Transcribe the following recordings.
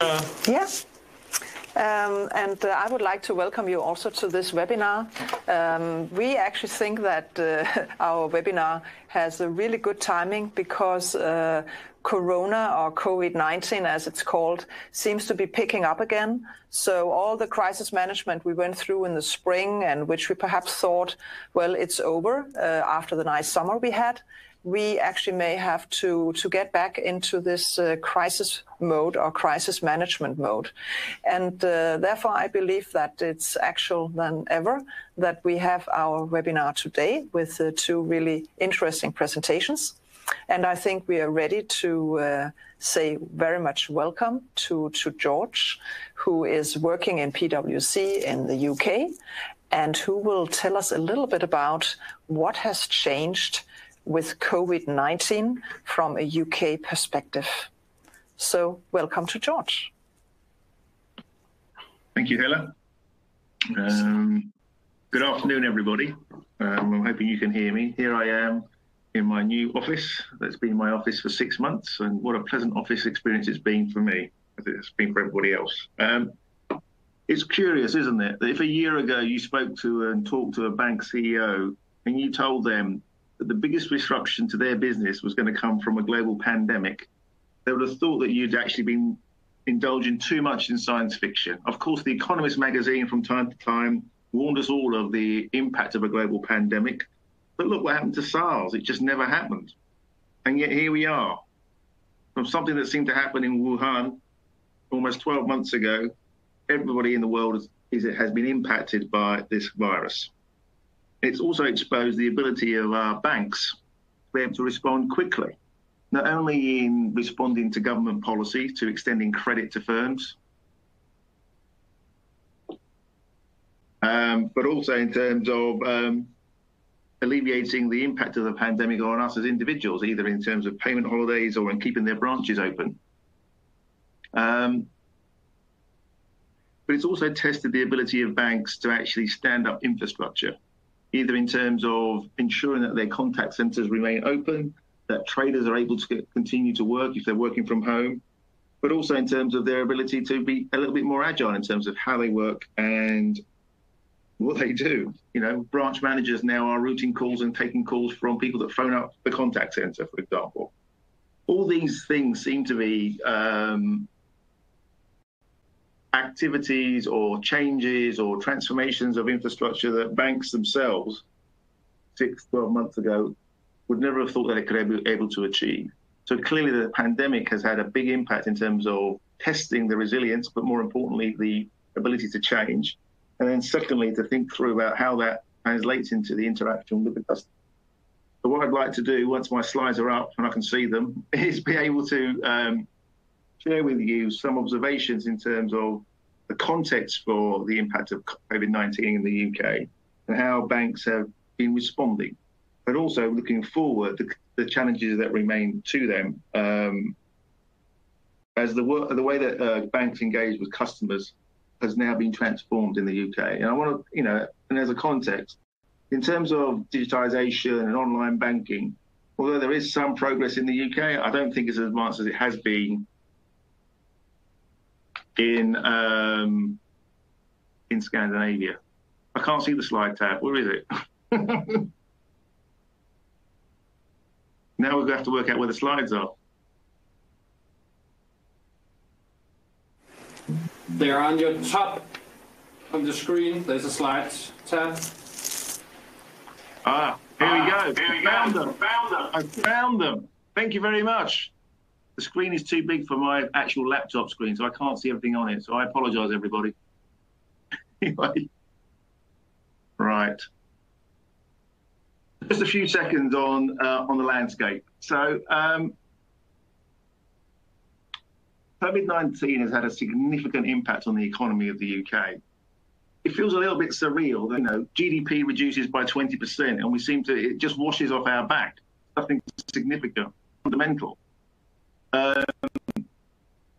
Yeah. I would like to welcome you also to this webinar. We actually think that our webinar has a really good timing because Corona, or COVID-19 as it's called, seems to be picking up again. So all the crisis management we went through in the spring, and which we perhaps thought, well, it's over after the nice summer we had, we actually may have to get back into this crisis mode or crisis management mode. And therefore, I believe that it's actual than ever that we have our webinar today with two really interesting presentations. And I think we are ready to say very much welcome to George, who is working in PwC in the UK, and who will tell us a little bit about what has changed with COVID-19 from a UK perspective. So welcome to George. Thank you, Hella. Good afternoon, everybody. I'm hoping you can hear me. Here I am in my new office. That's been my office for 6 months, and what a pleasant office experience it's been for me, as it's been for everybody else. It's curious, isn't it, that if a year ago you spoke to and talked to a bank CEO and you told them that the biggest disruption to their business was going to come from a global pandemic, they would have thought that you'd actually been indulging too much in science fiction. Of course, The Economist magazine from time to time warned us all of the impact of a global pandemic. But look what happened to SARS. It just never happened. And yet here we are. From something that seemed to happen in Wuhan almost 12 months ago, everybody in the world has been impacted by this virus. It's also exposed the ability of our banks to be able to respond quickly, not only in responding to government policy, to extending credit to firms, but also in terms of alleviating the impact of the pandemic on us as individuals, either in terms of payment holidays or in keeping their branches open. But it's also tested the ability of banks to actually stand up infrastructure, either in terms of ensuring that their contact centers remain open, that traders are able to continue to work if they're working from home, but also in terms of their ability to be a little bit more agile in terms of how they work and what they do. You know, branch managers now are routing calls and taking calls from people that phone up the contact center, for example. All these things seem to be activities or changes or transformations of infrastructure that banks themselves 6-12 months ago would never have thought that it could be able to achieve. So clearly the pandemic has had a big impact in terms of testing the resilience, but more importantly, the ability to change. And then secondly, to think through about how that translates into the interaction with the customer. So what I'd like to do, once my slides are up and I can see them, is be able to share with you some observations in terms of the context for the impact of COVID-19 in the UK and how banks have been responding, but also looking forward, the challenges that remain to them as the way that banks engage with customers has now been transformed in the UK. And I want to, and as a context, in terms of digitization and online banking, although there is some progress in the UK, I don't think it's as advanced as it has been in Scandinavia. I can't see the slide tab. Where is it? Now we're going to have to work out where the slides are. They're on your top of the screen. There's a slides tab. Ah, here we go. I found them. Thank you very much. The screen is too big for my actual laptop screen, so I can't see everything on it. So I apologize, everybody. Anyway, right. Just a few seconds on the landscape. So COVID-19 has had a significant impact on the economy of the UK. It feels a little bit surreal that, GDP reduces by 20% and it just washes off our back. Nothing significant, fundamental.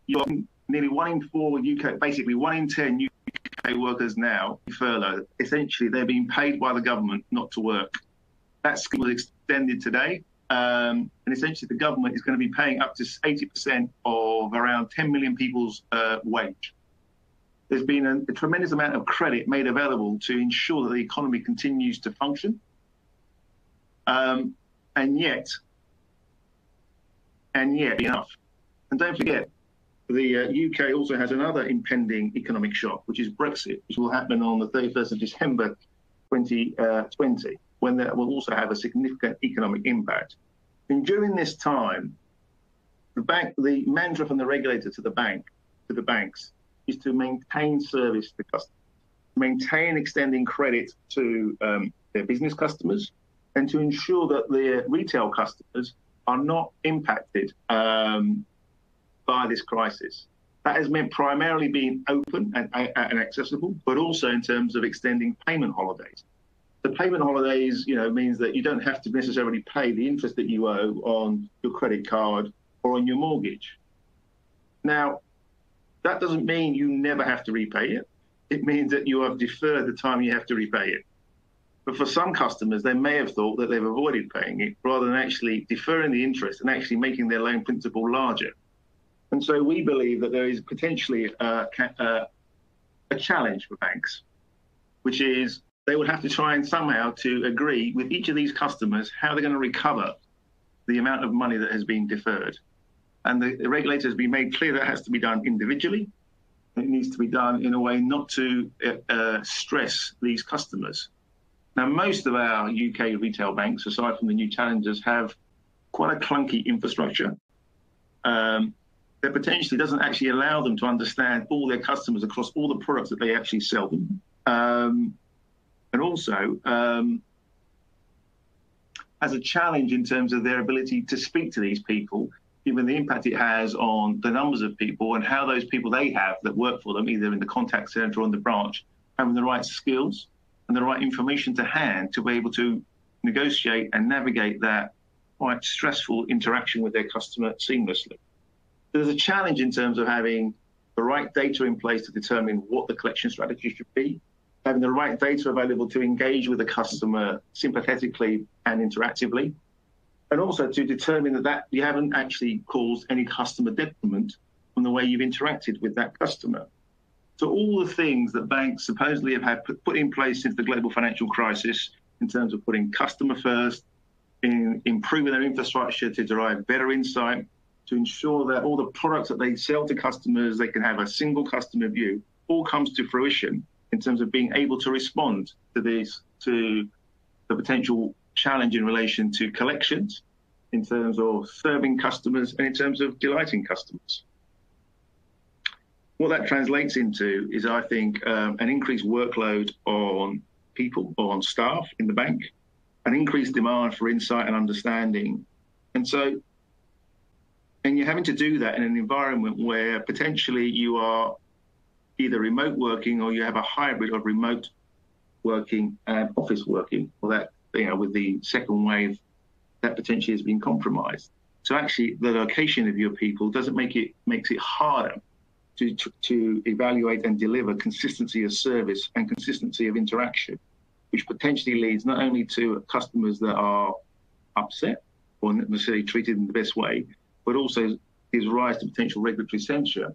You've got nearly 1 in 4 UK, basically 1 in 10 UK workers now furloughed. Essentially, they're being paid by the government not to work. That scheme was extended today, and essentially the government is going to be paying up to 80% of around 10 million people's wage. There's been a tremendous amount of credit made available to ensure that the economy continues to function. And yet, enough. And don't forget, the UK also has another impending economic shock, which is Brexit, which will happen on the 31st of December 2020, when that will also have a significant economic impact. And during this time, the mantra from the regulator to the banks, is to maintain service to customers, maintain extending credit to their business customers, and to ensure that their retail customers are not impacted by this crisis. That has meant primarily being open and accessible, but also in terms of extending payment holidays. The payment holidays, means that you don't have to necessarily pay the interest that you owe on your credit card or on your mortgage. Now, that doesn't mean you never have to repay it. It means that you have deferred the time you have to repay it. But for some customers, they may have thought that they've avoided paying it rather than actually deferring the interest and actually making their loan principal larger. And so we believe that there is potentially a challenge for banks, which is they would have to try and somehow to agree with each of these customers how they're going to recover the amount of money that has been deferred. And the regulator has been made clear that it has to be done individually. It needs to be done in a way not to stress these customers. Now, most of our UK retail banks, aside from the new challengers, have quite a clunky infrastructure that potentially doesn't actually allow them to understand all their customers across all the products that they actually sell them. And also has a challenge in terms of their ability to speak to these people, given the impact it has on the numbers of people and how those people they have that work for them, either in the contact center or in the branch, having the right skills and the right information to hand to be able to negotiate and navigate that quite stressful interaction with their customer seamlessly. There's a challenge in terms of having the right data in place to determine what the collection strategy should be, having the right data available to engage with the customer sympathetically and interactively, and also to determine that you haven't actually caused any customer detriment from the way you've interacted with that customer. So all the things that banks supposedly have had put in place since the global financial crisis in terms of putting customer first, in improving their infrastructure to derive better insight, to ensure that all the products that they sell to customers, they can have a single customer view, all comes to fruition in terms of being able to respond to the potential challenge in relation to collections, in terms of serving customers, and in terms of delighting customers. What that translates into is, I think, an increased workload on people or on staff in the bank, an increased demand for insight and understanding. And you're having to do that in an environment where potentially you are either remote working or you have a hybrid of remote working and office working, or that, with the second wave, that potentially has been compromised. So actually the location of your people makes it harder to evaluate and deliver consistency of service and consistency of interaction, which potentially leads not only to customers that are upset or not necessarily treated in the best way, but also gives rise to potential regulatory censure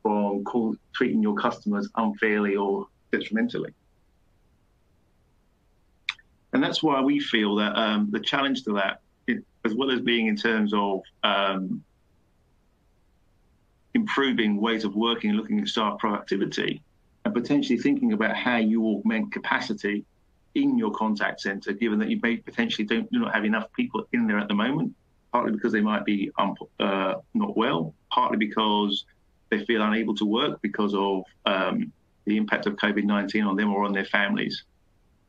from treating your customers unfairly or detrimentally. And that's why we feel that the challenge to that, as well as being in terms of improving ways of working and looking at staff productivity, and potentially thinking about how you augment capacity in your contact center, given that you may potentially do not have enough people in there at the moment, partly because they might be not well, partly because they feel unable to work because of the impact of COVID-19 on them or on their families,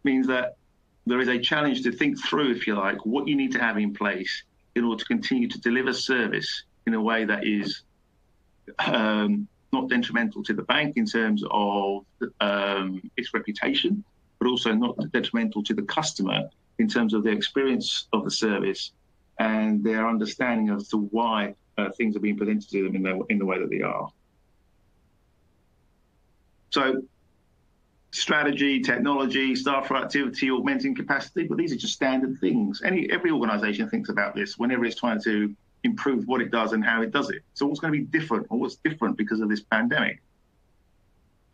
means that there is a challenge to think through, if you like, what you need to have in place in order to continue to deliver service in a way that is not detrimental to the bank in terms of its reputation, but also not detrimental to the customer in terms of their experience of the service and their understanding as to why things are being presented to them in the way that they are. So strategy, technology, staff productivity, augmenting capacity, but these are just standard things. Every organisation thinks about this whenever it's trying to improve what it does and how it does it. So what's going to be different, or what's different because of this pandemic?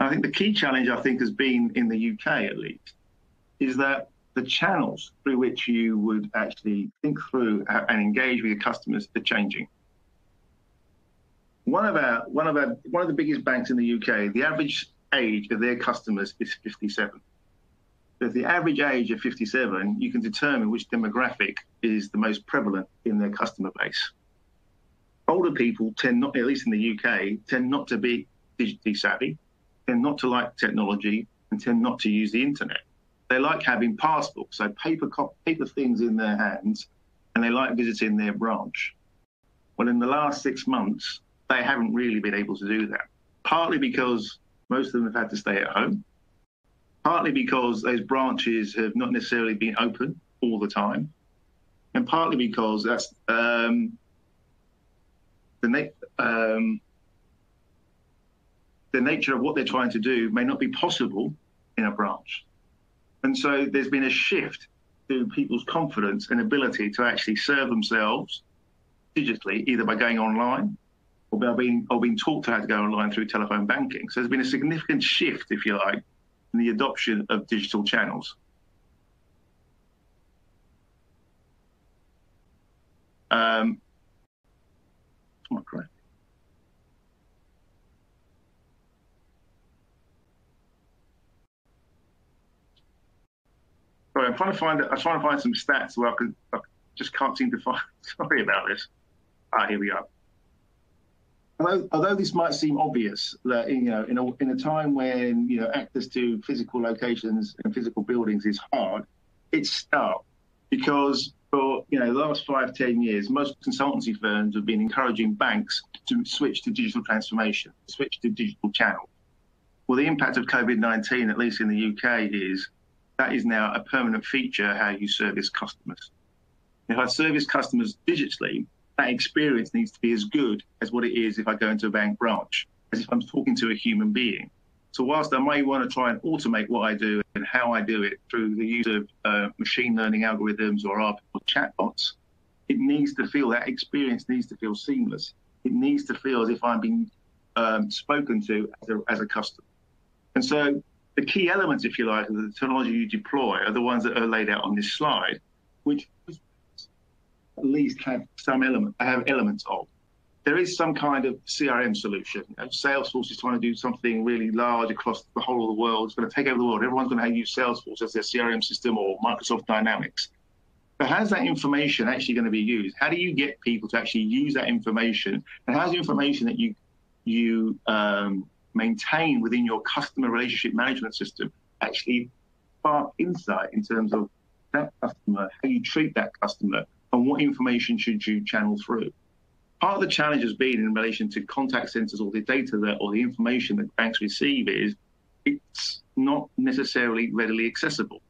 I think the key challenge, I think, has been in the UK at least, is that the channels through which you would actually think through and engage with your customers are changing. One of the biggest banks in the UK, the average age of their customers is 57. So if the average age of 57, you can determine which demographic is the most prevalent in their customer base. Older people tend not, at least in the UK, tend not to be digitally savvy, tend not to like technology, and tend not to use the internet. They like having passports, so paper things in their hands, and they like visiting their branch. Well, in the last 6 months, they haven't really been able to do that. Partly because most of them have had to stay at home, partly because those branches have not necessarily been open all the time, and partly because that's the nature of what they're trying to do may not be possible in a branch. And so there's been a shift to people's confidence and ability to actually serve themselves digitally, either by going online or by being taught how to go online through telephone banking. So there's been a significant shift, if you like, in the adoption of digital channels. Am I correct? Sorry, I'm trying to find some stats where I just can't seem to find. Sorry about this. Here we are. Although this might seem obvious that in a time when access to physical locations and physical buildings is hard, it's stark because for the last 5-10 years, most consultancy firms have been encouraging banks to switch to digital transformation, switch to digital channels. Well, the impact of COVID-19, at least in the UK, is that is now a permanent feature how you service customers. If I service customers digitally, that experience needs to be as good as what it is if I go into a bank branch, as if I'm talking to a human being. So whilst I may want to try and automate what I do and how I do it through the use of machine learning algorithms or chatbots, it needs to feel, that experience needs to feel seamless. It needs to feel as if I'm being spoken to as a customer. And so the key elements, if you like, of the technology you deploy are the ones that are laid out on this slide, which at least have elements of. There is some kind of CRM solution. Salesforce is trying to do something really large across the whole of the world. It's going to take over the world. Everyone's going to use Salesforce as their CRM system or Microsoft Dynamics. But how's that information actually going to be used? How do you get people to actually use that information? And how's the information that you maintain within your customer relationship management system actually spark insight in terms of that customer, how you treat that customer, and what information should you channel through? Part of the challenge has been in relation to contact centers or the data or the information that banks receive is it's not necessarily readily accessible.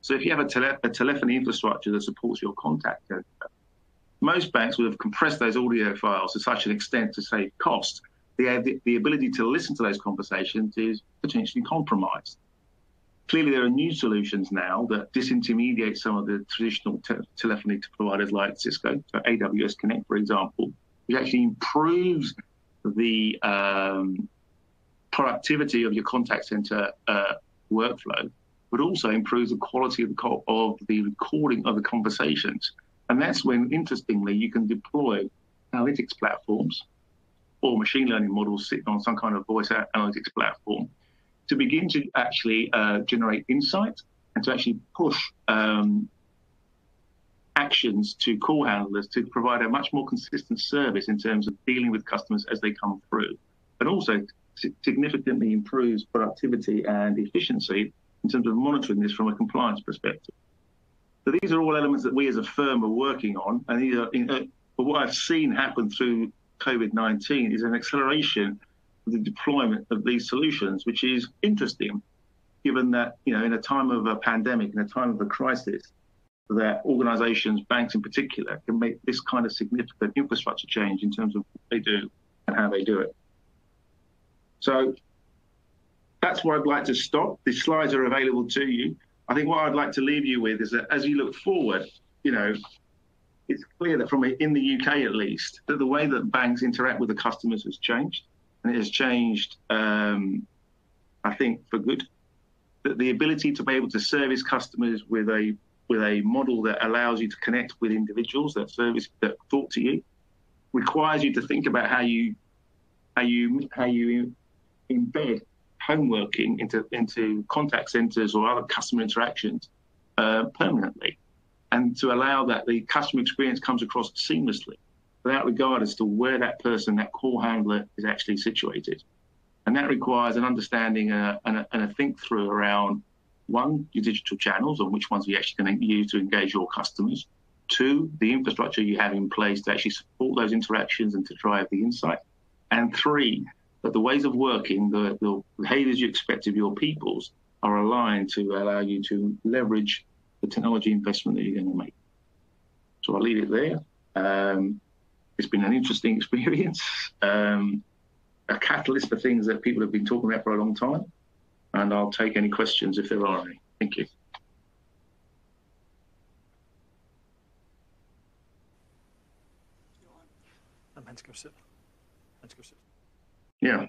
So if you have a telephony infrastructure that supports your contact center, most banks would have compressed those audio files to such an extent to save cost. The ability to listen to those conversations is potentially compromised. Clearly, there are new solutions now that disintermediate some of the traditional telephony providers like Cisco, so AWS Connect, for example, which actually improves the productivity of your contact center workflow, but also improves the quality of the recording of the conversations. And that's when, interestingly, you can deploy analytics platforms or machine learning models sitting on some kind of voice analytics platform to begin to actually generate insight and to actually push actions to call handlers to provide a much more consistent service in terms of dealing with customers as they come through, but also significantly improves productivity and efficiency in terms of monitoring this from a compliance perspective. So these are all elements that we as a firm are working on, and these are, but what I've seen happen through COVID-19 is an acceleration of the deployment of these solutions, which is interesting, given that in a time of a pandemic, in a time of a crisis, that organizations, banks in particular, can make this kind of significant infrastructure change in terms of what they do and how they do it. So that's where I'd like to stop. The slides are available to you. I think what I'd like to leave you with is that as you look forward, it's clear that in the UK at least, that the way that banks interact with the customers has changed, and it has changed, I think, for good. That the ability to be able to service customers with a model that allows you to connect with individuals that talk to you, requires you to think about how you embed home working into contact centers or other customer interactions permanently, and to allow that the customer experience comes across seamlessly without regard as to where that person, that call handler, is actually situated. And that requires an understanding and a think through around, one, your digital channels, on which ones you're actually going to use to engage your customers. Two, the infrastructure you have in place to actually support those interactions and to drive the insight. And three, that the ways of working, the behaviors you expect of your peoples are aligned to allow you to leverage the technology investment that you're going to make. So I'll leave it there. It's been an interesting experience, a catalyst for things that people have been talking about for a long time. And I'll take any questions if there are any. Thank you. Yeah.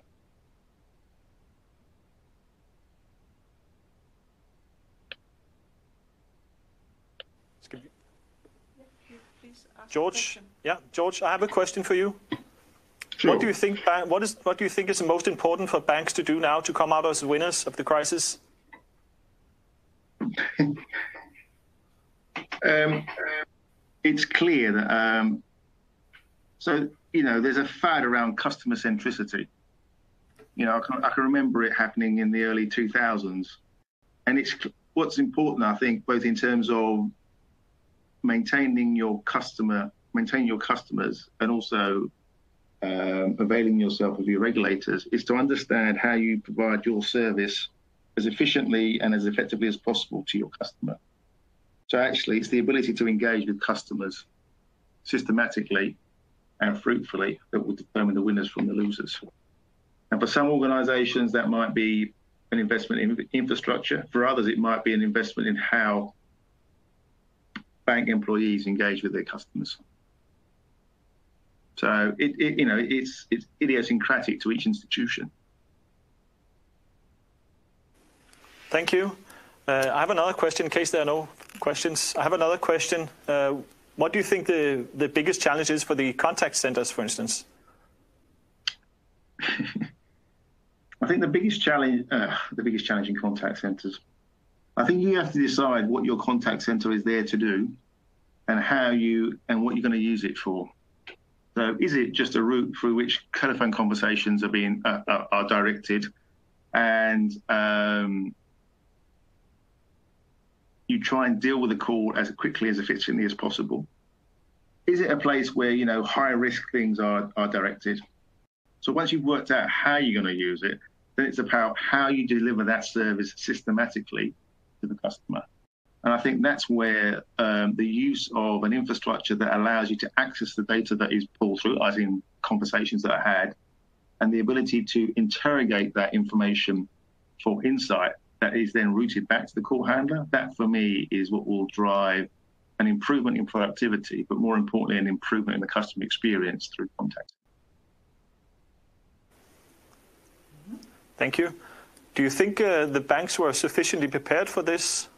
George, George, I have a question for you. Sure. What do you think? What do you think is the most important for banks to do now to come out as winners of the crisis? It's clear that there's a fad around customer centricity. I can remember it happening in the early 2000s, and it's what's important, I think, both in terms of maintaining your customers, and also availing yourself of your regulators, is to understand how you provide your service as efficiently and as effectively as possible to your customer. So actually, it's the ability to engage with customers systematically and fruitfully that will determine the winners from the losers. And for some organizations, that might be an investment in infrastructure. For others, it might be an investment in how bank employees engage with their customers. So it's idiosyncratic to each institution. Thank you. I have another question in case there are no questions. I have another question. What do you think the biggest challenge is for the contact centers, for instance? I think the biggest challenge in contact centers, I think you have to decide what your contact center is there to do, and what you're going to use it for. So, is it just a route through which telephone conversations are directed, and you try and deal with the call as quickly, as efficiently as possible? Is it a place where high risk things are directed? So once you've worked out how you're going to use it, then it's about how you deliver that service systematically to the customer. And I think that's where the use of an infrastructure that allows you to access the data that is pulled through, as in conversations that are had, and the ability to interrogate that information for insight that is then routed back to the call handler, that for me is what will drive an improvement in productivity, but more importantly, an improvement in the customer experience through contact. Thank you. Do you think the banks were sufficiently prepared for this?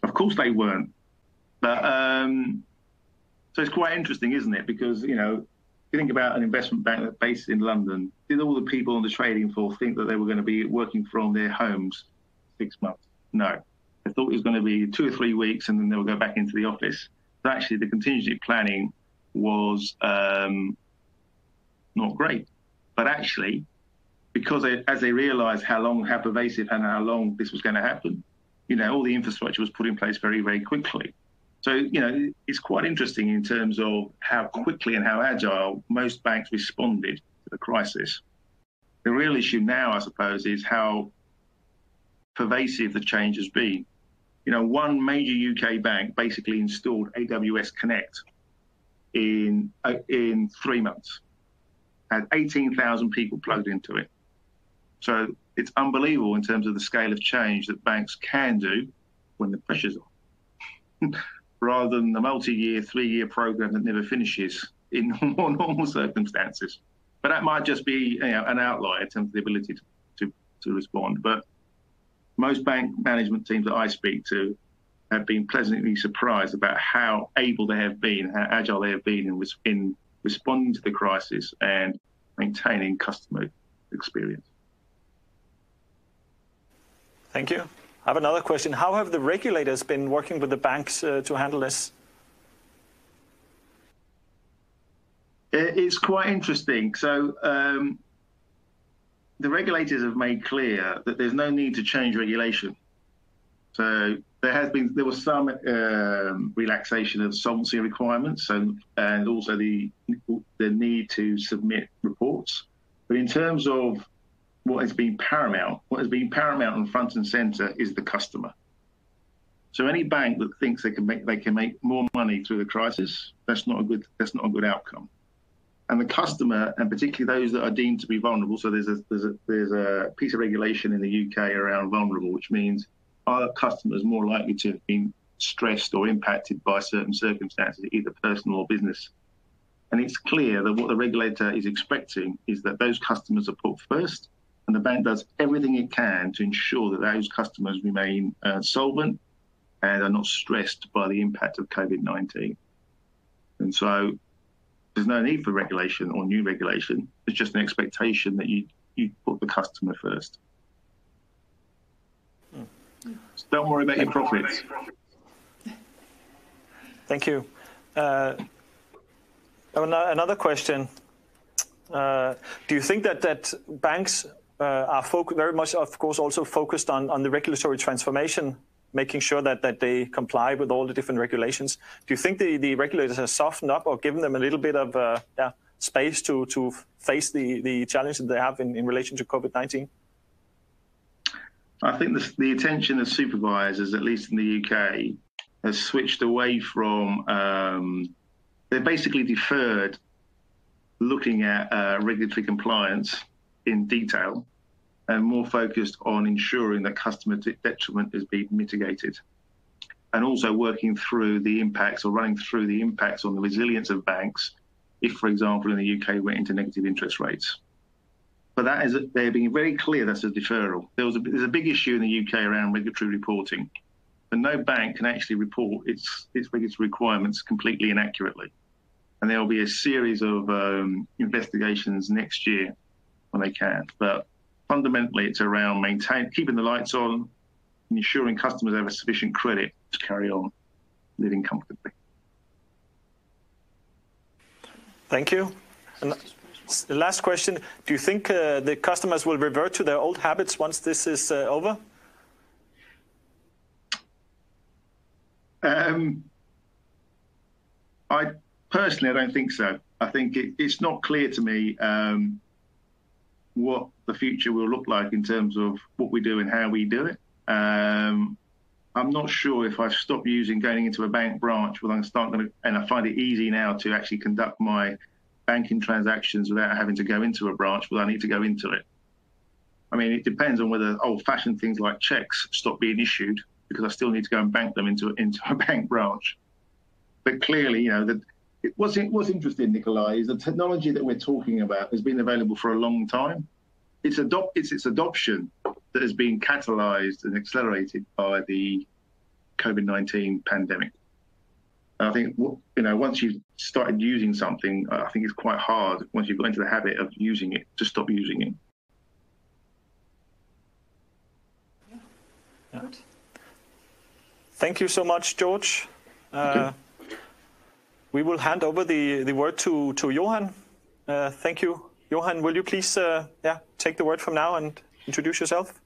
Of course they weren't. But so it's quite interesting, isn't it? Because, you think about an investment bank that's based in London, did all the people on the trading floor think that they were going to be working from their homes 6 months? No. They thought it was going to be 2 or 3 weeks and then they would go back into the office. So actually the contingency planning was not great. But actually, because as they realized how pervasive and how long this was going to happen, all the infrastructure was put in place very, very quickly. So, it's quite interesting in terms of how quickly and how agile most banks responded to the crisis. The real issue now, I suppose, is how pervasive the change has been. One major UK bank basically installed AWS Connect in 3 months, had 18,000 people plugged into it. So it's unbelievable in terms of the scale of change that banks can do when the pressure's on, rather than the multi-year, 3-year program that never finishes in more normal circumstances. But that might just be an outlier in terms of the ability to respond. But most bank management teams that I speak to have been pleasantly surprised about how able they have been, how agile they have been in responding to the crisis and maintaining customer experience. Thank you. I have another question. How have the regulators been working with the banks to handle this? It's quite interesting. So the regulators have made clear that there's no need to change regulation. So there was some relaxation of solvency requirements, and also the need to submit reports. But in terms of what has been paramount and front and center is the customer. So any bank that thinks they can make more money through the crisis, that's not a good outcome. And the customer, and particularly those that are deemed to be vulnerable. So there's a piece of regulation in the UK around vulnerable, which means are customers more likely to have been stressed or impacted by certain circumstances, either personal or business. And it's clear that what the regulator is expecting is that those customers are put first, and the bank does everything it can to ensure that those customers remain solvent and are not stressed by the impact of COVID-19. And so there's no need for regulation or new regulation. It's just an expectation that you put the customer first. So don't worry about your profits. Thank you. Another question. Do you think that banks are very much, of course, also focused on the regulatory transformation, making sure that they comply with all the different regulations? Do you think the regulators have softened up or given them a little bit of space to face the challenge that they have in relation to COVID-19? I think the attention of supervisors, at least in the UK, has switched away from, they basically deferred looking at regulatory compliance in detail and more focused on ensuring that customer detriment is being mitigated, and also working through the impacts or running through the impacts on the resilience of banks if, for example, in the UK went into negative interest rates. But they're being very clear that's a deferral. There's a big issue in the UK around regulatory reporting, and no bank can actually report its regulatory requirements completely and accurately. And there will be a series of investigations next year when they can. But fundamentally, it's around keeping the lights on, and ensuring customers have a sufficient credit to carry on living comfortably. Thank you. And the last question, do you think the customers will revert to their old habits once this is over? Personally, I don't think so. I think it's not clear to me what the future will look like in terms of what we do and how we do it. I'm not sure if I've stopped going into a bank branch, and I find it easy now to actually conduct my banking transactions without having to go into a branch, but I need to go into it. I mean, it depends on whether old-fashioned things like checks stop being issued, because I still need to go and bank them into a bank branch. But clearly, what's interesting, Nikolai, is the technology that we're talking about has been available for a long time. It's its adoption that has been catalyzed and accelerated by the COVID-19 pandemic. And I think, once you've started using something, I think it's quite hard, once you've got into the habit of using it, to stop using it. Yeah. Thank you so much, George. We will hand over the word to Johan. Thank you. Johan, will you please take the word from now and introduce yourself?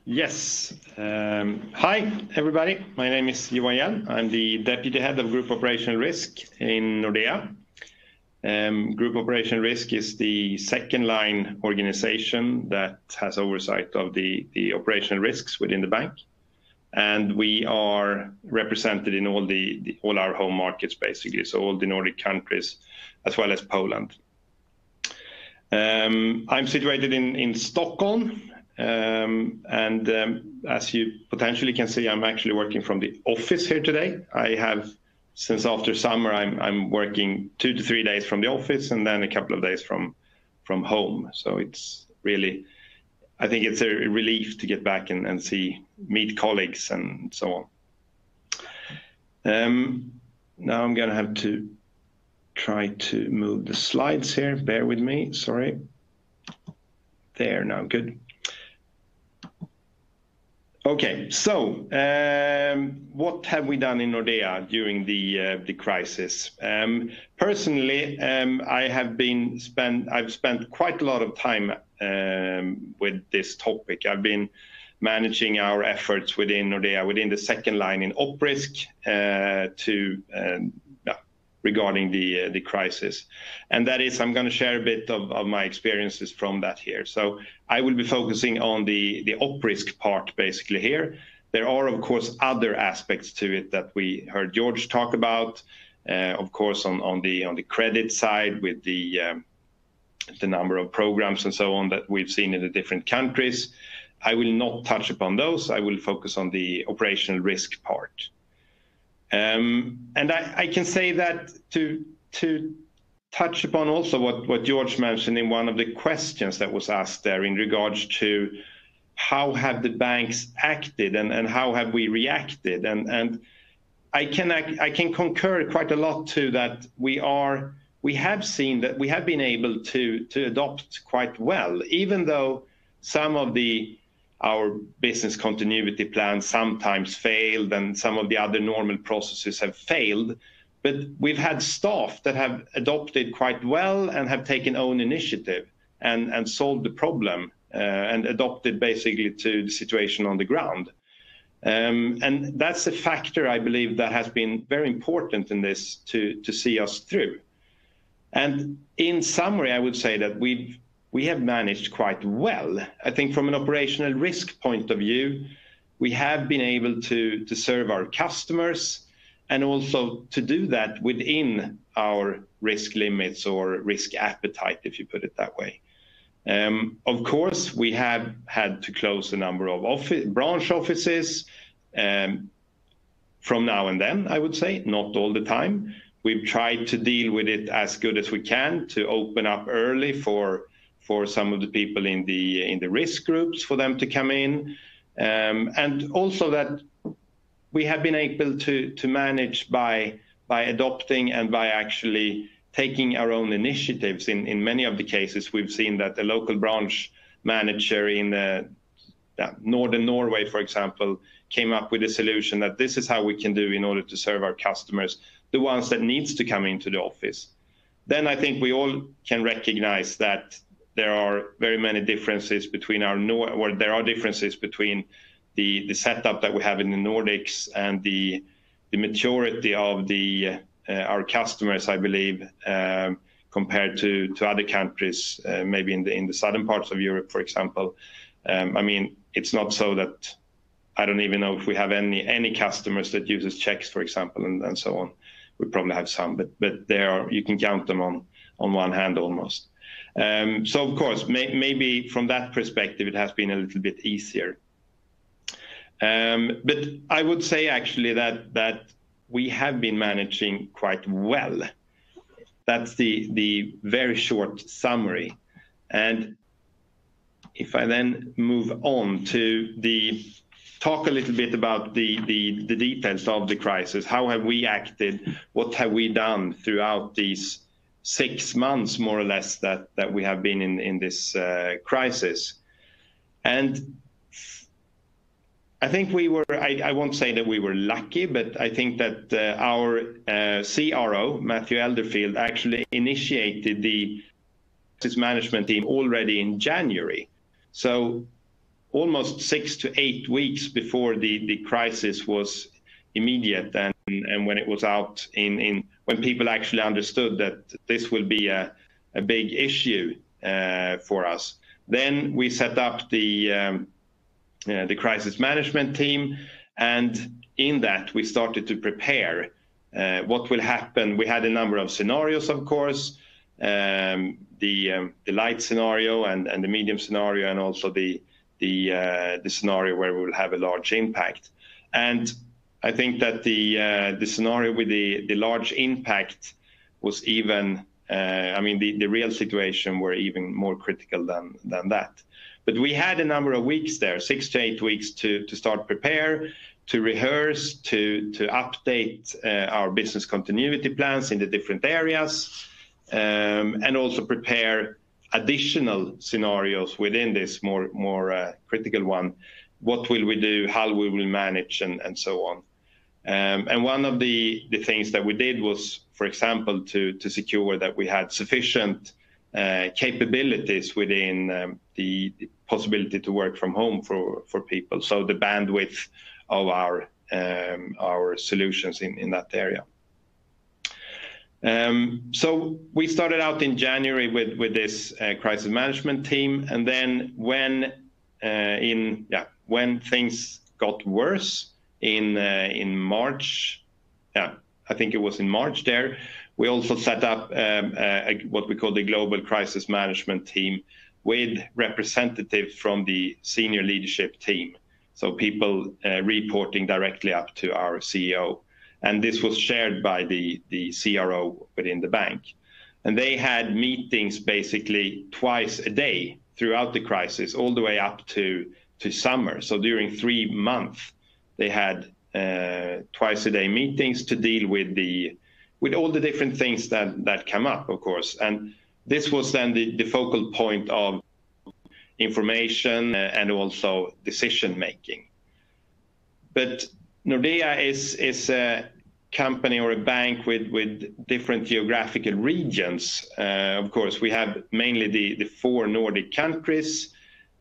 Yes. Hi, everybody. My name is Johan Hjelm. I'm the Deputy Head of Group Operational Risk in Nordea. Group Operational Risk is the second-line organization that has oversight of the operational risks within the bank. And we are represented in all our home markets, basically, so all the Nordic countries, as well as Poland. I'm situated in Stockholm, and as you potentially can see, I'm actually working from the office here today. I have, since after summer, I'm working 2 to 3 days from the office and then a couple of days from home. So it's really, I think it's a relief to get back and meet colleagues and so on. Now I'm going to have to try to move the slides here. Bear with me, sorry. There, now, good. Okay, so what have we done in Nordea during the crisis? Personally, I've spent quite a lot of time with this topic. I've been managing our efforts within Nordea, within the second line in op risk regarding the crisis. And that is, I'm going to share a bit of my experiences from that here. So I will be focusing on the op risk part basically here. There are, of course, other aspects to it that we heard George talk about, of course, on the credit side with the number of programs and so on that we've seen in the different countries. I will not touch upon those. I will focus on the operational risk part. And I can say that to touch upon also what George mentioned in one of the questions that was asked there in regards to how have the banks acted and how have we reacted, and I can concur quite a lot to that. We have seen that we have been able to adopt quite well, even though some of our business continuity plans sometimes failed and some of the other normal processes have failed. But we've had staff that have adopted quite well and have taken own initiative and solved the problem and adopted basically to the situation on the ground. And that's a factor, I believe, that has been very important in this to see us through. And in summary, I would say that we have managed quite well. I think from an operational risk point of view, we have been able to serve our customers and also to do that within our risk limits or risk appetite, if you put it that way. Of course, we have had to close a number of branch offices from now and then, I would say, not all the time. We've tried to deal with it as good as we can to open up early for some of the people in the risk groups, for them to come in, and also that we have been able to manage by adopting and by actually taking our own initiatives. In many of the cases, we've seen that the local branch manager in northern Norway, for example, came up with a solution that this is how we can do in order to serve our customers, the ones that needs to come into the office. Then I think we all can recognize that there are very many differences between there are differences between the setup that we have in the Nordics and the maturity of our customers, I believe, compared to other countries, maybe in the southern parts of Europe, for example. I mean, it's not so that I don't even know if we have any customers that uses checks, for example, and so on. We probably have some, but you can count them on one hand almost. So of course, maybe from that perspective, it has been a little bit easier. But I would say actually that we have been managing quite well. That's the very short summary. And if I then move on to talk a little bit about the details of the crisis, how have we acted? What have we done throughout these 6 months, more or less, that we have been in this crisis? And I think I won't say that we were lucky, but I think that our CRO, Matthew Elderfield, actually initiated the crisis management team already in January. So almost 6 to 8 weeks before the crisis was immediate and when it was out when people actually understood that this will be a big issue for us. Then we set up the crisis management team, and in that we started to prepare what will happen. We had a number of scenarios, of course, the light scenario and the medium scenario, and also the scenario where we will have a large impact. And I think that the scenario with the large impact was even, the real situation were even more critical than that. But we had a number of weeks there, 6 to 8 weeks to start prepare, to rehearse, to update our business continuity plans in the different areas, and also prepare additional scenarios within this more critical one. What will we do? How will we manage, and so on. And one of the things that we did was, for example, to secure that we had sufficient capabilities within the possibility to work from home for people. So the bandwidth of our solutions in that area. So we started out in January with this crisis management team, and then when things got worse in March, I think it was in March there, we also set up what we call the Global Crisis Management Team with representatives from the senior leadership team. So people reporting directly up to our CEO. And this was shared by the CRO within the bank. And they had meetings basically twice a day throughout the crisis, all the way up to summer. So during 3 months, they had twice a day meetings to deal with all the different things that come up, of course. And this was then the focal point of information and also decision making. But Nordea is a company or a bank with different geographical regions. Of course, we have mainly the 4 Nordic countries,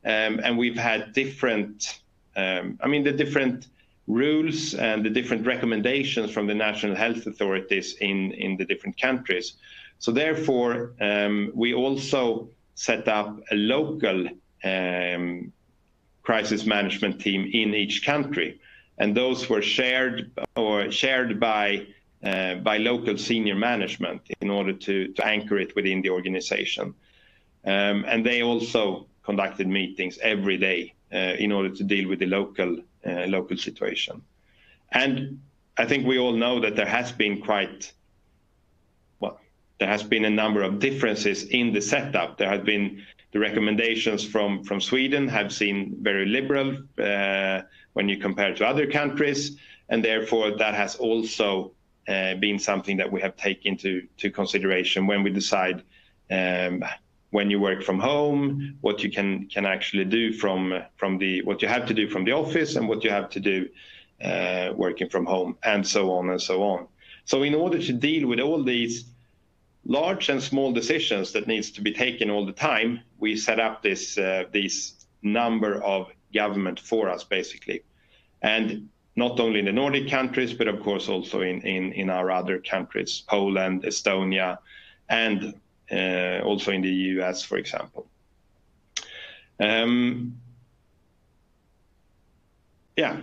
and we've had different, the different rules and the different recommendations from the national health authorities in the different countries. So therefore, we also set up a local crisis management team in each country. And those were shared by local senior management in order to anchor it within the organization. And they also conducted meetings every day in order to deal with the local situation. And I think we all know that there has been a number of differences in the setup. There have been the recommendations from Sweden have seen very liberal when you compare to other countries, and therefore that has also been something that we have taken into consideration when we decide when you work from home, what you can actually do what you have to do from the office, and what you have to do working from home, and so on and so on. So in order to deal with all these large and small decisions that needs to be taken all the time, we set up these number of government for us, basically. And not only in the Nordic countries, but of course also in our other countries, Poland, Estonia, and also in the US, for example.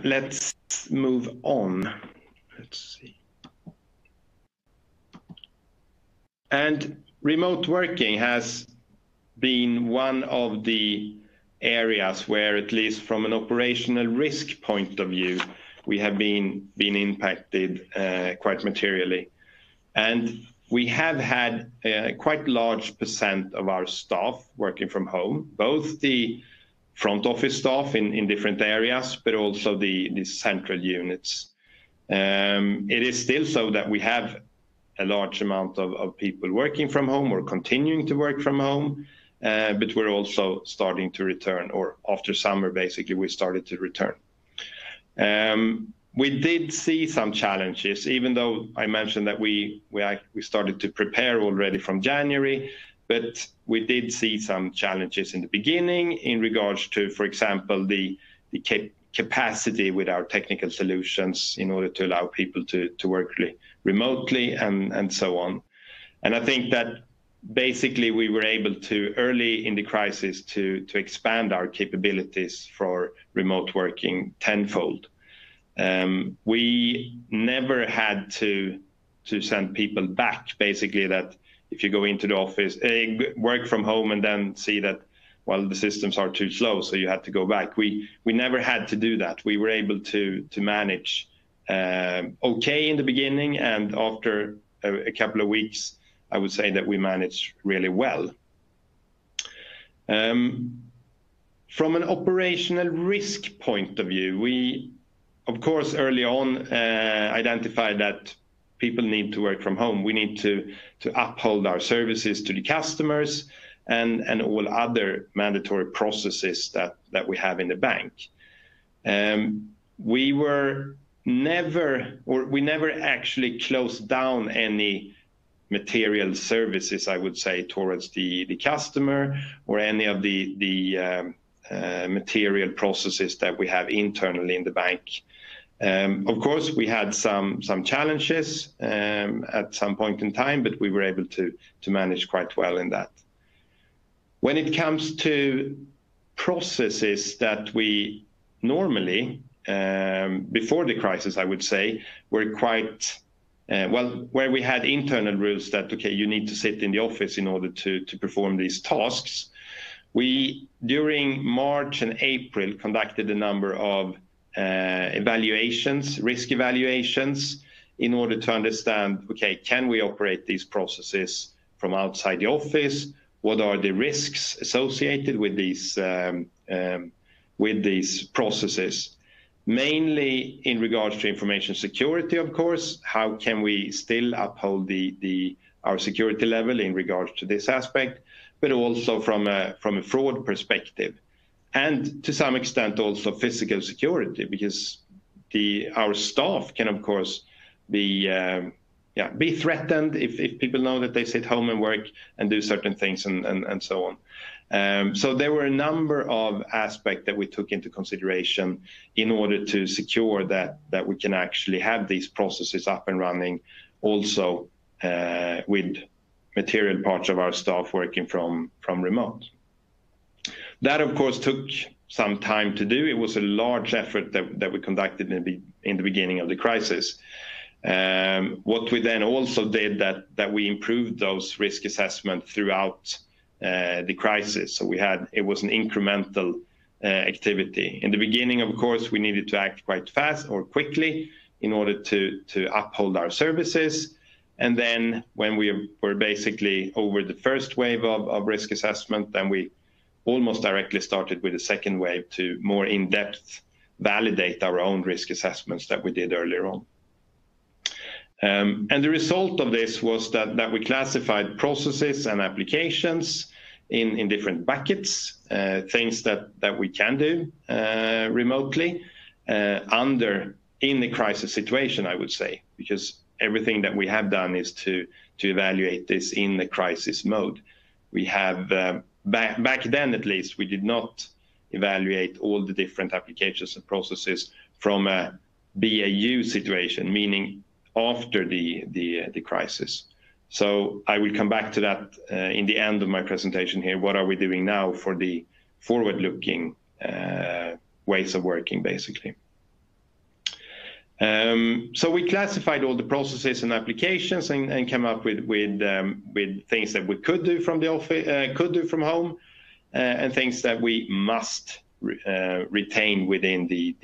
Let's move on. Let's see. And remote working has been one of the areas where, at least from an operational risk point of view, we have been impacted quite materially. And we have had quite large percent of our staff working from home, both the front office staff in different areas, but also the central units. It is still so that we have a large amount of people working from home or continuing to work from home, but we're also starting to return, or after summer, basically, we started to return. We did see some challenges, even though I mentioned that we started to prepare already from January, but we did see some challenges in the beginning in regards to, for example, the capacity with our technical solutions in order to allow people to work remotely and so on. And I think that basically we were able to, early in the crisis, to expand our capabilities for remote working tenfold. We never had to send people back, basically, that if you go into the office, work from home and then see that, well, the systems are too slow, so you had to go back. We never had to do that. We were able to manage okay in the beginning, and after a couple of weeks, I would say that we managed really well. From an operational risk point of view, we, of course, early on identified that people need to work from home. We need to uphold our services to the customers and all other mandatory processes that we have in the bank. We never actually closed down any material services, I would say, towards the customer or any of the material processes that we have internally in the bank. Of course, we had some challenges at some point in time, but we were able to manage quite well in that. When it comes to processes that we normally, before the crisis, I would say, were quite, where we had internal rules that, okay, you need to sit in the office in order to perform these tasks. We, during March and April, conducted a number of evaluations, risk evaluations, in order to understand, okay, can we operate these processes from outside the office? What are the risks associated with these processes? Mainly in regards to information security, of course. How can we still uphold our security level in regards to this aspect, but also from a fraud perspective, and to some extent also physical security, because our staff can, of course, be threatened if people know that they sit home and work and do certain things and so on. So there were a number of aspects that we took into consideration in order to secure that we can actually have these processes up and running, also with material parts of our staff working from remote. That, of course, took some time to do. It was a large effort that we conducted in the beginning of the crisis. What we then also did that we improved those risk assessments throughout the crisis. So it was an incremental activity. In the beginning, of course, we needed to act quite fast or quickly in order to uphold our services. And then when we were basically over the first wave of risk assessment, then we almost directly started with a second wave to more in-depth validate our own risk assessments that we did earlier on. And the result of this was that we classified processes and applications in different buckets, things that we can do remotely in the crisis situation, I would say, because everything that we have done is to evaluate this in the crisis mode. We have, back then at least, we did not evaluate all the different applications and processes from a BAU situation, meaning after the crisis. So I will come back to that in the end of my presentation here. What are we doing now for the forward-looking ways of working, basically? So we classified all the processes and applications and came up with things that we could do from the office, could do from home, and things that we must retain within the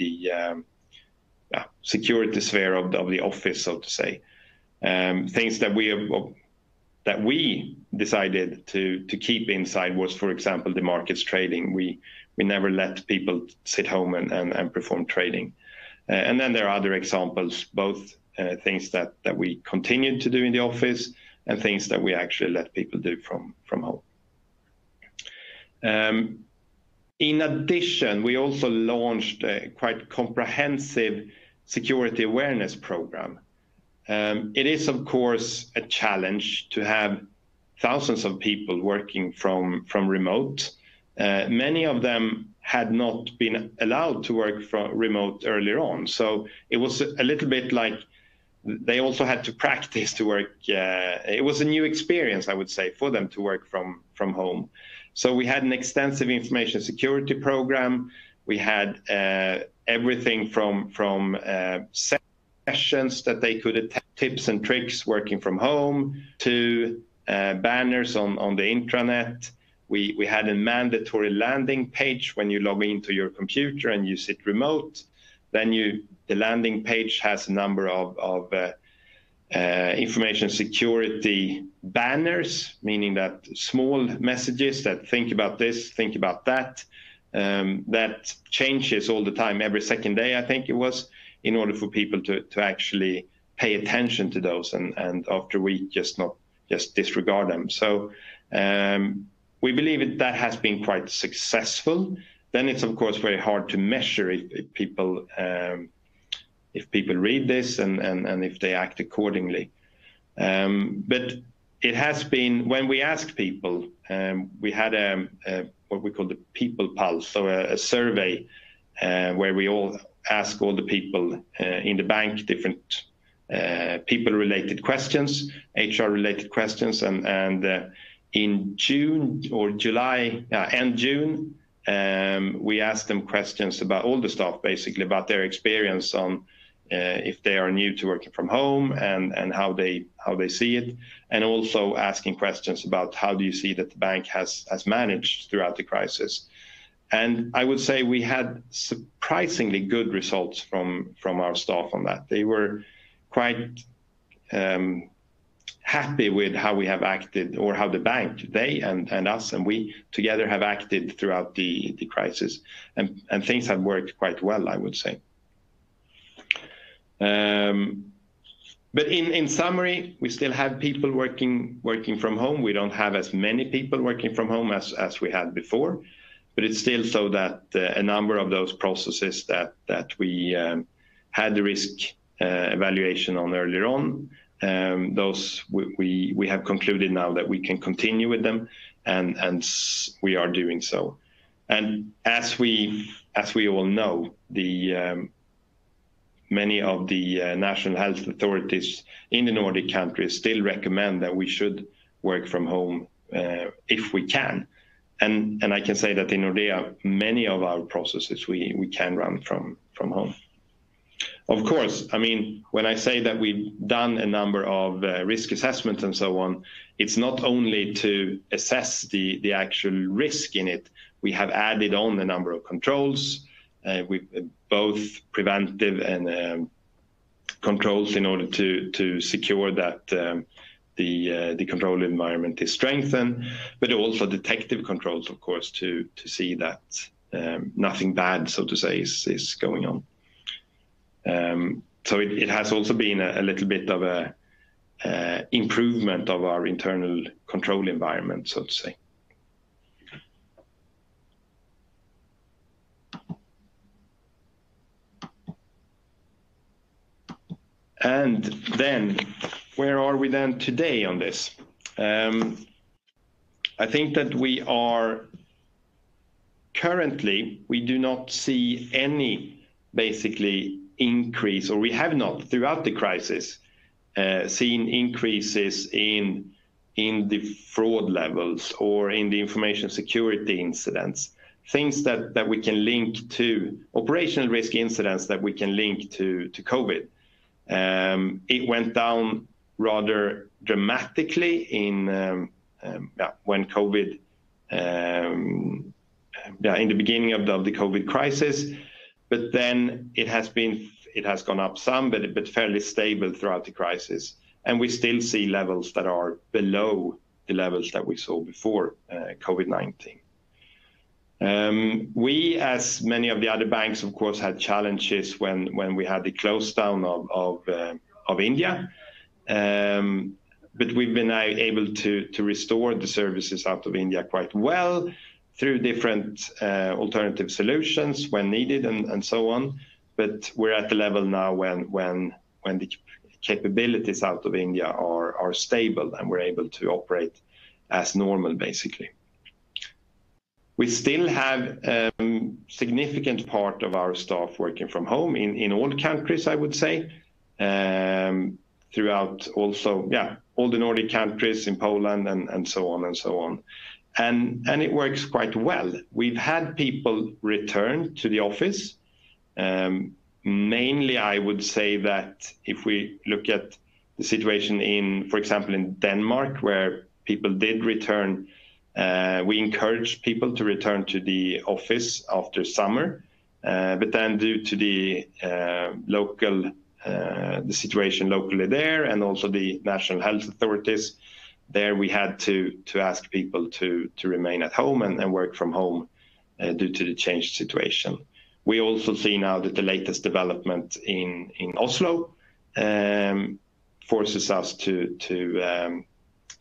security sphere of the office, so to say. Things that we decided to keep inside was, for example, the markets trading. We never let people sit home and perform trading. And then there are other examples, both things that we continued to do in the office and things that we actually let people do from home. In addition, we also launched a quite comprehensive security awareness program. It is, of course, a challenge to have thousands of people working from remote. Many of them had not been allowed to work from remote earlier on. So it was a little bit like they also had to practice to work. It was a new experience, I would say, for them to work from home. So we had an extensive information security program. We had everything from sessions that they could attend, tips and tricks working from home, to banners on the intranet. We had a mandatory landing page when you log into your computer and you sit remote. Then the landing page has a number of information security banners, meaning that small messages that think about this, think about that, that changes all the time, every second day, I think it was, in order for people to actually pay attention to those and after a week just disregard them. So we believe that has been quite successful. Then it's of course very hard to measure if people read this and if they act accordingly. But it has been, when we asked people, we had what we call the people pulse, so a survey where we all ask all the people in the bank different people-related questions, HR-related questions, and in June or July, end June, we asked them questions about all the staff, basically about their experience on if they are new to working from home and how they see it, and also asking questions about how do you see that the bank has managed throughout the crisis. And I would say we had surprisingly good results from our staff on that. They were quite happy with how we have acted, or how the bank, they and us and we together have acted throughout the crisis, and things have worked quite well, I would say. But in summary, we still have people working from home. We don't have as many people working from home as we had before, but it's still so that a number of those processes that we had the risk evaluation on earlier on, those we have concluded now that we can continue with them, and we are doing so. And as we all know, the many of the national health authorities in the Nordic countries still recommend that we should work from home if we can. And I can say that in Nordea, many of our processes we can run from home. Of course, I mean, when I say that we've done a number of risk assessments and so on, it's not only to assess the actual risk in it. We have added on a number of controls, with both preventive and controls in order to secure that the control environment is strengthened, but also detective controls, of course, to see that nothing bad, so to say, is going on. So it has also been a little bit of a improvement of our internal control environment, so to say. And then, where are we then today on this? I think that we are currently, we do not see any basically increase, or we have not throughout the crisis seen increases in the fraud levels or in the information security incidents, things that we can link to operational risk incidents that we can link to COVID. It went down rather dramatically when COVID, in the beginning of the COVID crisis, but then it has gone up some, but fairly stable throughout the crisis. And we still see levels that are below the levels that we saw before COVID-19. We, as many of the other banks, of course, had challenges when we had the close down of India. But we've been able to restore the services out of India quite well through different alternative solutions when needed and so on. But we're at the level now when the capabilities out of India are stable and we're able to operate as normal, basically. We still have a significant part of our staff working from home in all countries, I would say, throughout also, all the Nordic countries, in Poland and so on and so on. And it works quite well. We've had people return to the office. Mainly, I would say that if we look at the situation for example, in Denmark, where people did return. We encouraged people to return to the office after summer, but then due to the situation locally there, and also the national health authorities there, we had to ask people to remain at home and work from home due to the changed situation. We also see now that the latest development in Oslo forces us to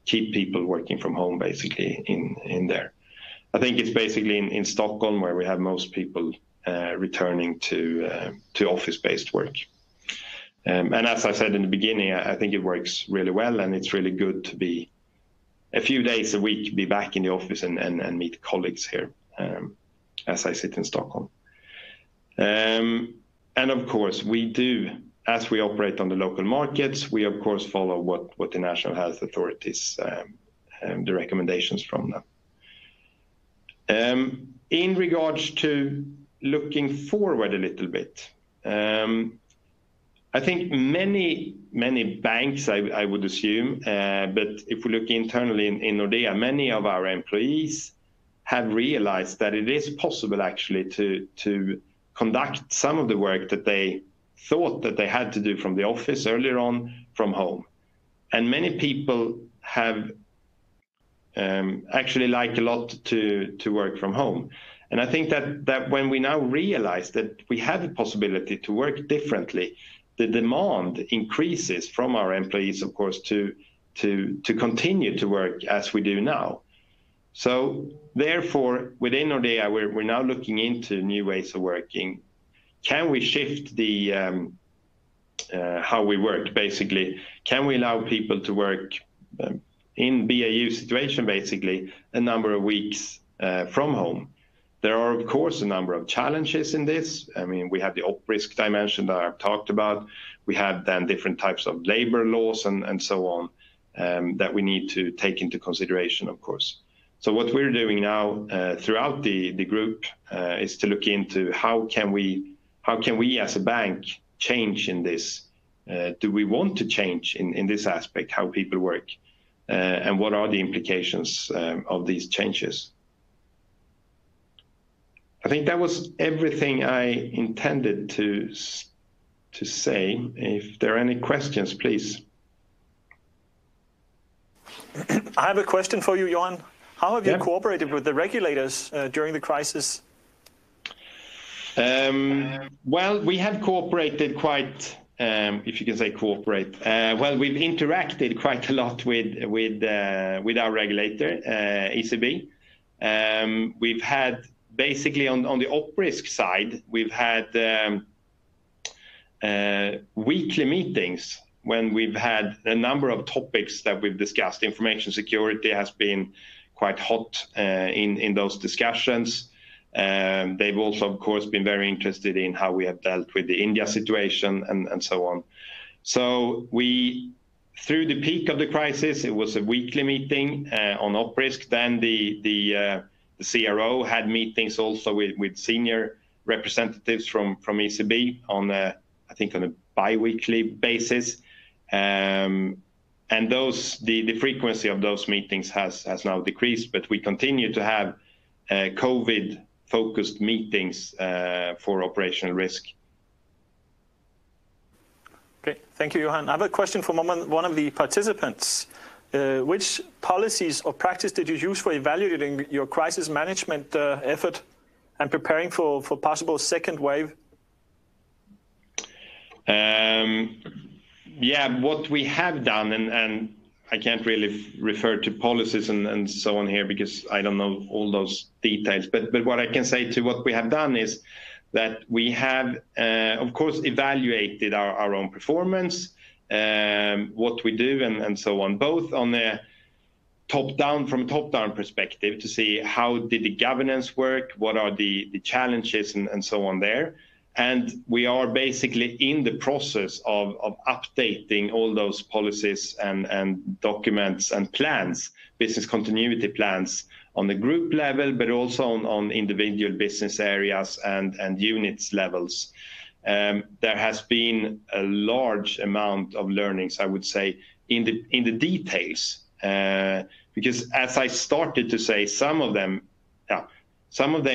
keep people working from home basically in there. I think it's basically in Stockholm where we have most people returning to office-based work. And as I said in the beginning, I think it works really well, and it's really good to be a few days a week, be back in the office and meet colleagues here as I sit in Stockholm. And of course, we do, as we operate on the local markets, we of course follow what the national health authorities, the recommendations from them. In regards to looking forward a little bit, I think many banks, I would assume, but if we look internally in Nordea, many of our employees have realized that it is possible actually to conduct some of the work that they thought that they had to do from the office earlier on from home. And many people have actually like a lot to work from home. And I think that when we now realize that we have the possibility to work differently, the demand increases from our employees, of course, to continue to work as we do now. So therefore, within Nordea, we're now looking into new ways of working. Can we shift the how we work, basically? Can we allow people to work in BAU situation, basically, a number of weeks from home? There are, of course, a number of challenges in this. I mean, we have the op risk dimension that I've talked about. We have then different types of labor laws and so on that we need to take into consideration, of course. So what we're doing now throughout the group is to look into how can we as a bank change in this? Do we want to change in this aspect, how people work? And what are the implications of these changes? I think that was everything I intended to say. If there are any questions, please. I have a question for you, Johan. How have you cooperated with the regulators during the crisis? Well, we have cooperated quite, if you can say cooperate. Well, we've interacted quite a lot with our regulator, ECB. We've had basically on the op risk side, we've had weekly meetings when we've had a number of topics that we've discussed. Information security has been quite hot in those discussions. They've also, of course, been very interested in how we have dealt with the India situation and so on. So through the peak of the crisis, it was a weekly meeting on op risk. Then the CRO had meetings also with senior representatives from ECB on I think on a bi-weekly basis. And the frequency of those meetings has now decreased, but we continue to have COVID-focused meetings for operational risk. Okay, thank you, Johan. I have a question from one of the participants. Which policies or practice did you use for evaluating your crisis management effort and preparing for possible second wave? Yeah, what we have done, and I can't really refer to policies and so on here because I don't know all those details, but what I can say to what we have done is that we have, of course, evaluated our own performance, what we do and so on, both on a from a top-down perspective to see how did the governance work, what are the challenges and so on there. And we are basically in the process of updating all those policies and documents and plans, business continuity plans on the group level, but also on individual business areas and units levels. There has been a large amount of learnings, I would say, in the details. Because as I started to say, some of them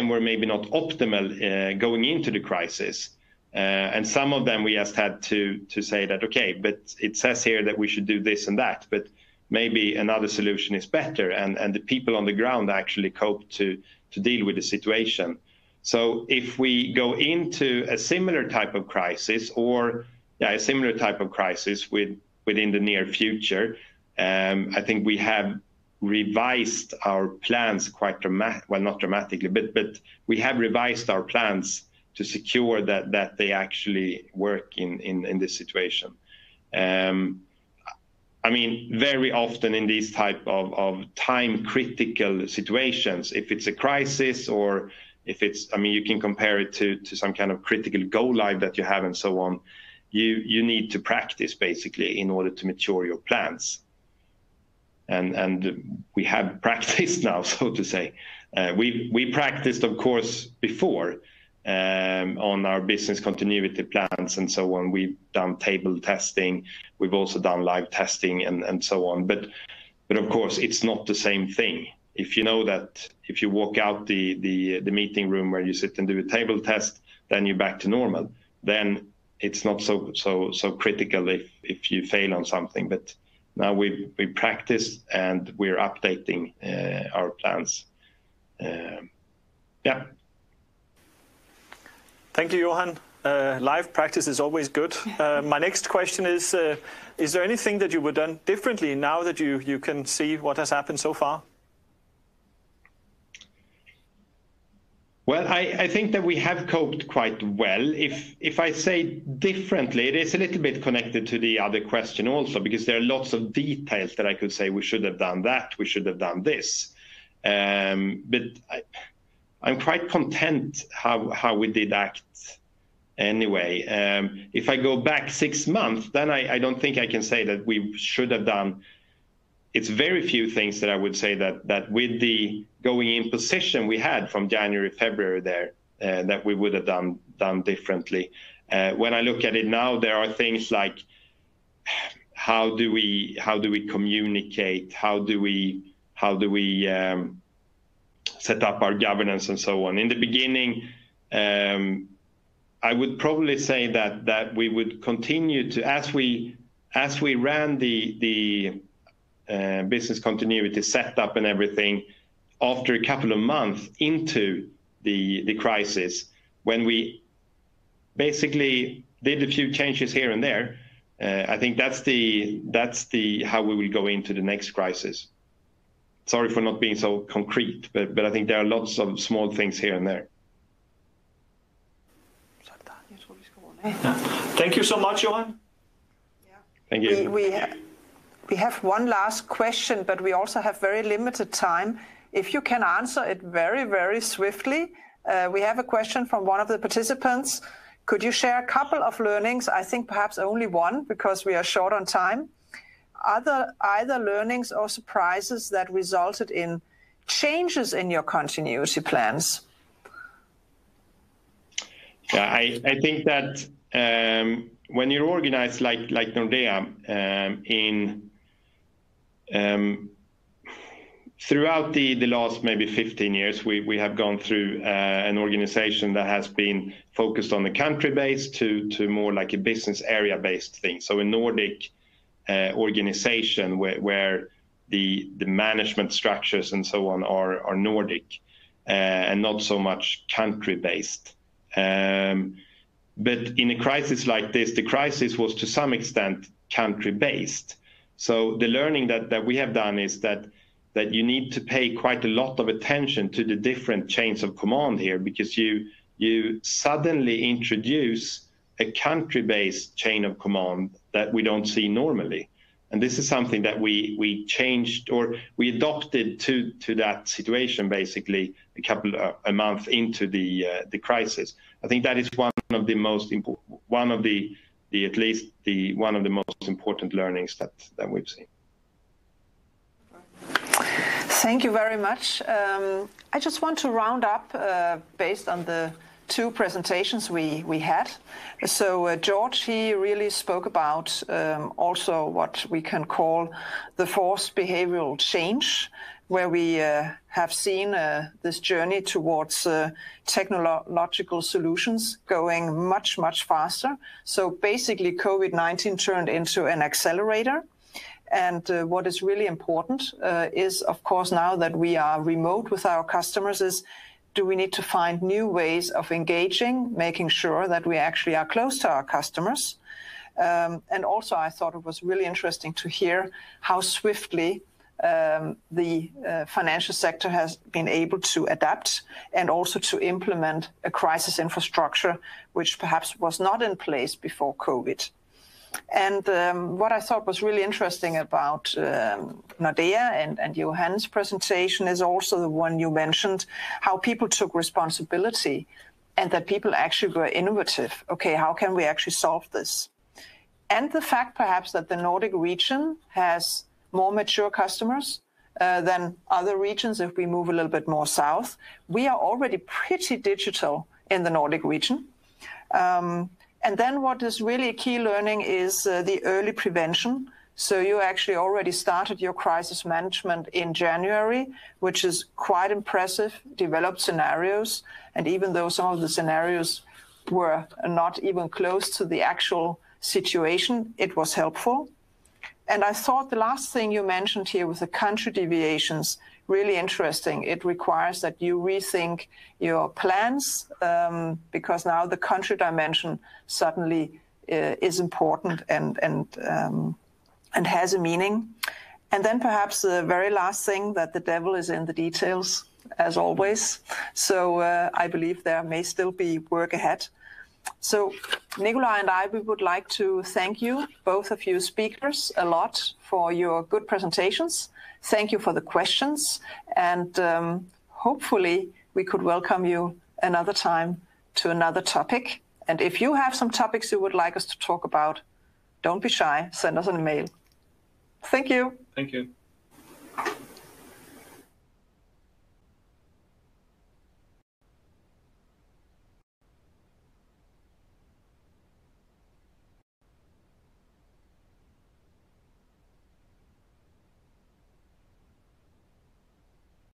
were maybe not optimal going into the crisis. And some of them we just had to say that, okay, but it says here that we should do this and that, but maybe another solution is better. And the people on the ground actually coped to deal with the situation. So if we go into a similar type of crisis or a similar type of crisis within the near future, I think we have revised our plans quite not dramatically, but we have revised our plans to secure that they actually work in this situation. I mean, very often in these type of time critical situations, if it's a crisis or if it's, I mean, you can compare it to some kind of critical go live that you have and so on, you need to practice basically in order to mature your plans. And we have practiced now, so to say. We practiced, of course, before on our business continuity plans and so on. We've done table testing. We've also done live testing and so on. But of course, it's not the same thing. If you know that if you walk out the meeting room where you sit and do a table test, then you're back to normal. Then it's not so critical if you fail on something. But now we practice and we're updating our plans. Yeah. Thank you, Johan. Live practice is always good. My next question is there anything that you would have done differently now that you can see what has happened so far? Well, I think that we have coped quite well. If I say differently, it is a little bit connected to the other question also, because there are lots of details that I could say we should have done that, we should have done this. But I'm quite content how we did act anyway. If I go back 6 months, then I don't think I can say that we should have done. It's very few things that I would say that with the going in position we had from January, February there, that we would have done differently. When I look at it now, there are things like how do we communicate, how do we set up our governance and so on. In the beginning, I would probably say that we would continue to, as we ran the business continuity setup and everything, after a couple of months into the crisis, when we basically did a few changes here and there, I think that's the how we will go into the next crisis. Sorry for not being so concrete, but I think there are lots of small things here and there. Thank you so much, Johan. Thank you. We have one last question, but we also have very limited time. If you can answer it very, very swiftly. We have a question from one of the participants. Could you share a couple of learnings? I think perhaps only one, because we are short on time. Either learnings or surprises that resulted in changes in your continuity plans? Yeah, I think that when you're organized like Nordea, throughout the last maybe 15 years, we have gone through an organization that has been focused on the country-based to more like a business area-based thing. So a Nordic organization where the management structures and so on are Nordic and not so much country-based. But in a crisis like this, the crisis was to some extent country-based. So the learning that we have done is that you need to pay quite a lot of attention to the different chains of command here, because you suddenly introduce a country-based chain of command that we don't see normally. And this is something that we changed, or we adopted to that situation basically a month into the crisis. I think that is one of the most important learnings that we've seen. Thank you very much. I just want to round up based on the two presentations we had. So George, he really spoke about also what we can call the forced behavioral change, where we have seen this journey towards technological solutions going much, much faster. So basically, COVID-19 turned into an accelerator. And what is really important is, of course, now that we are remote with our customers, is do we need to find new ways of engaging, making sure that we actually are close to our customers. And also, I thought it was really interesting to hear how swiftly the financial sector has been able to adapt and also to implement a crisis infrastructure, which perhaps was not in place before COVID. And what I thought was really interesting about Nordea and Johan's presentation is also the one you mentioned, how people took responsibility and that people actually were innovative. Okay, how can we actually solve this? And the fact perhaps that the Nordic region has more mature customers than other regions. If we move a little bit more south, we are already pretty digital in the Nordic region. And then what is really a key learning is the early prevention. So you actually already started your crisis management in January, which is quite impressive, developed scenarios. And even though some of the scenarios were not even close to the actual situation, it was helpful. And I thought the last thing you mentioned here with the country deviations, really interesting. It requires that you rethink your plans because now the country dimension suddenly is important and has a meaning. And then perhaps the very last thing, that the devil is in the details, as always. So I believe there may still be work ahead. So Nicolai and I, we would like to thank you, both of you speakers, a lot for your good presentations. Thank you for the questions. And hopefully we could welcome you another time to another topic. And if you have some topics you would like us to talk about, don't be shy. Send us an email. Thank you. Thank you.